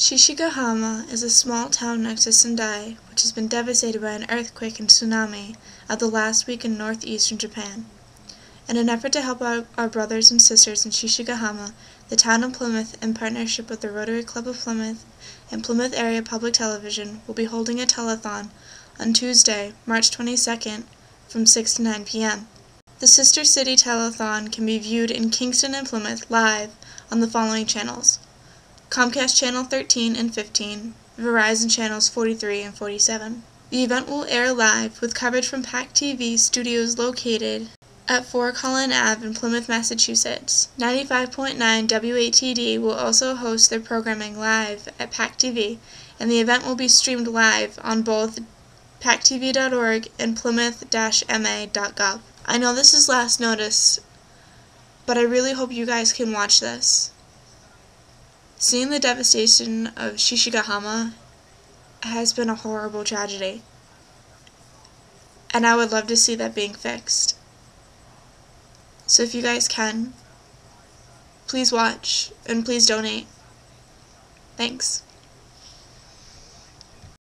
Shishigahama is a small town next to Sendai, which has been devastated by an earthquake and tsunami of the last week in northeastern Japan. In an effort to help out our brothers and sisters in Shishigahama, the town of Plymouth, in partnership with the Rotary Club of Plymouth and Plymouth Area Public Television, will be holding a telethon on Tuesday, March 22nd, from 6 to 9 p.m. The Sister City Telethon can be viewed in Kingston and Plymouth live on the following channels: Comcast Channel 13 and 15, Verizon Channels 43 and 47. The event will air live with coverage from PAC TV studios located at 4 Collin Ave in Plymouth, Massachusetts. 95.9 WATD will also host their programming live at PAC TV, and the event will be streamed live on both pactv.org and plymouth-ma.gov. I know this is last notice, but I really hope you guys can watch this. Seeing the devastation of Shishigahama has been a horrible tragedy, and I would love to see that being fixed. So if you guys can, please watch and please donate. Thanks.